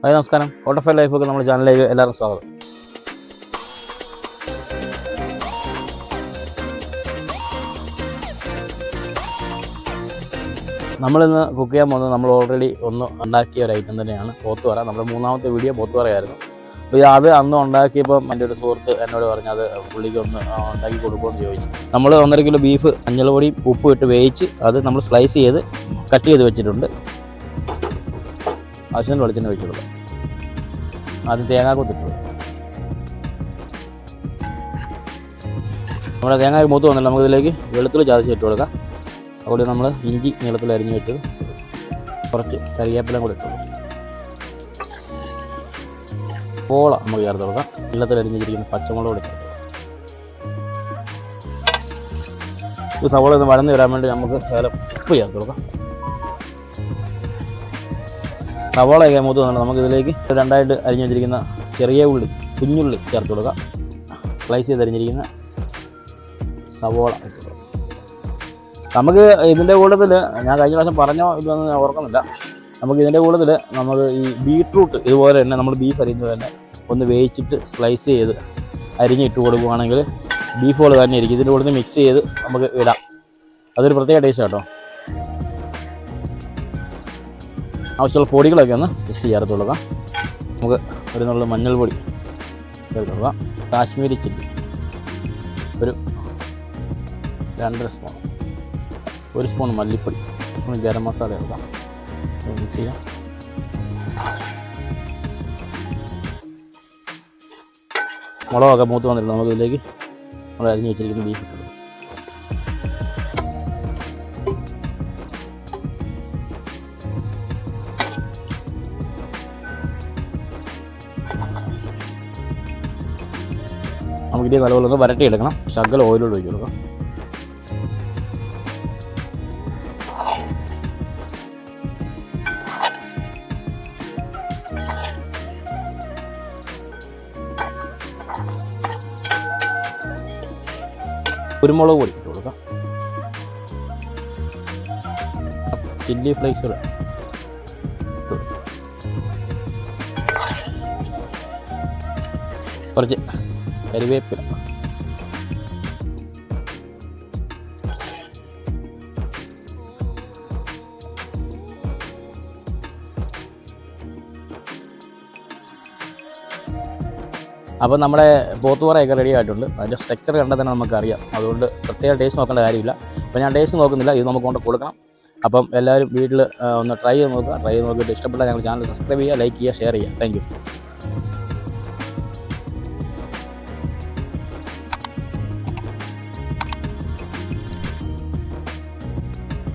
Hi നമസ്കാരം. ഓട്ടോഫൈൽ ലൈഫൊക്കെ നമ്മുടെ ചാനലിലേക്ക് എല്ലാവർക്കും സ്വാഗതം. നമ്മളിന്ന് കുക്ക് ചെയ്യാൻ പോകുന്നത് നമ്മൾ ഓൾറെഡി ഒന്ന് ഉണ്ടാക്കിയ ഒരു ഐറ്റം തന്നെയാണ് പോത്തുവറ. നമ്മുടെ മൂന്നാമത്തെ വീഡിയോ പോത്തുവറയായിരുന്നു. അപ്പോൾ അത് അന്ന് ഉണ്ടാക്കിയപ്പം എൻ്റെ ഒരു സുഹൃത്ത് എന്നോട് പറഞ്ഞത് പുള്ളിക്ക് ഒന്ന് ഉണ്ടാക്കി കൊടുക്കുമെന്ന് ചോദിച്ചു. നമ്മൾ 1.5 കിലോ ബീഫ് മഞ്ഞൾപ്പൊടിയും ഉപ്പും ഇട്ട് വേവിച്ച് അത് നമ്മൾ സ്ലൈസ് ചെയ്ത് കട്ട് ചെയ്ത് വെച്ചിട്ടുണ്ട്. ആവശ്യത്തിന് വെളിച്ചെണ്ണ ഒഴിച്ചു കൊടുക്കാം. ആദ്യം തേങ്ങാക്കൊത്തിട്ടു. നമ്മുടെ തേങ്ങ മൂത്ത് വന്നില്ല, നമുക്കിതിലേക്ക് വെളുത്തുള്ളി ചതച്ച് ഇട്ട് കൊടുക്കാം. അതുകൊണ്ട് നമ്മൾ ഇഞ്ചി നീളത്തിൽ അരിഞ്ഞ് വെച്ചത്, കുറച്ച് കറിവേപ്പിലയും കൂടെ ഇട്ടു കൊടുക്കാം. പോള നമുക്ക് ചേർത്ത് കൊടുക്കാം. നീളത്തിൽ അരിഞ്ഞിരിക്കുന്ന പച്ചമുളക് കൂടെ ചേർത്ത് കൊടുക്കാം. ഈ സവോള ഒന്ന് വഴന്ന് വരാൻ വേണ്ടി നമുക്ക് ശകലം ഉപ്പ് ചേർത്ത് കൊടുക്കാം. സവോളയൊക്കെ മൂത്ത് വന്നിട്ട് നമുക്കിതിലേക്ക് രണ്ടായിട്ട് അരിഞ്ഞ് വെച്ചിരിക്കുന്ന ചെറിയ ഉള്ളി, കുഞ്ഞുള്ളി ചേർത്ത് കൊടുക്കാം. സ്ലൈസ് ചെയ്ത് അരിഞ്ഞിരിക്കുന്ന സവോള ഇട്ട് കൊടുക്കാം. നമുക്ക് ഇതിൻ്റെ കൂട്ടത്തിൽ, ഞാൻ കഴിഞ്ഞ പ്രാവശ്യം പറഞ്ഞോ ഇതൊന്നും ഞാൻ ഓർക്കുന്നില്ല, നമുക്ക് ഇതിൻ്റെ കൂട്ടത്തിൽ നമുക്ക് ഈ ബീട്രൂട്ട് ഇതുപോലെ തന്നെ നമ്മൾ ബീഫ് അരിയുന്നത് തന്നെ ഒന്ന് വേവിച്ചിട്ട് സ്ലൈസ് ചെയ്ത് അരിഞ്ഞിട്ട് കൊടുക്കുകയാണെങ്കിൽ ബീഫ് പോലെ തന്നെ ഇരിക്കും. ഇതിൻ്റെ കൂട്ടത്തിൽ മിക്സ് ചെയ്ത് നമുക്ക് ഇടാം. അതൊരു പ്രത്യേക ടേസ്റ്റ് കേട്ടോ. ആവശ്യമുള്ള പൊടികളൊക്കെ ഒന്ന് ജസ്റ്റ് ചേർത്ത് കൊടുക്കാം. നമുക്ക് ഒരു നുള്ള മഞ്ഞൾപ്പൊടി ചേർത്ത് കൊടുക്കാം. കാശ്മീരി ചില്ലി ഒരു 2.5 സ്പൂൺ, 1 സ്പൂൺ മല്ലിപ്പൊടി, 1 സ്പൂൺ ഗരം മസാല ചേർക്കാം. മിക്സ് ചെയ്യാം. മുളകൊക്കെ മൂത്ത് വന്നിട്ട് നമുക്ക് ഇതിലേക്ക് നമ്മൾ അരിഞ്ഞ് വെച്ചിരിക്കുന്ന ബീഫ് ഇട്ട് കൊടുക്കാം. നമുക്കിത് നല്ലപോലെ ഒന്ന് വരട്ടിയെടുക്കണം. ശകലം ഓയിലോട് ഒഴിച്ച് കൊടുക്കാം. കുരുമുളക് പൊടി ഇട്ട് കൊടുക്കാം. ചില്ലി ഫ്ലേക്സ് കൂടെ കുറച്ച് കറിവേപ്പില, അപ്പോൾ നമ്മുടെ പോത്തുവറയൊക്കെ റെഡി ആയിട്ടുണ്ട്. അതിൻ്റെ സ്ട്രക്ചർ കണ്ടാൽ തന്നെ നമുക്കറിയാം. അതുകൊണ്ട് പ്രത്യേക ടേസ്റ്റ് നോക്കേണ്ട കാര്യമില്ല. അപ്പോൾ ഞാൻ ടേസ്റ്റ് നോക്കുന്നില്ല, ഇത് നമുക്ക് കൊണ്ട് കൊടുക്കണം. അപ്പം എല്ലാവരും വീട്ടിൽ ഒന്ന് ട്രൈ ചെയ്ത് നോക്കുക. ട്രൈ ചെയ്ത് നോക്കിയിട്ട് ഇഷ്ടപ്പെട്ടാൽ ഞങ്ങൾ ചാനൽ സബ്സ്ക്രൈബ് ചെയ്യുക, ലൈക്ക് ചെയ്യുക, ഷെയർ ചെയ്യുക. Thank you.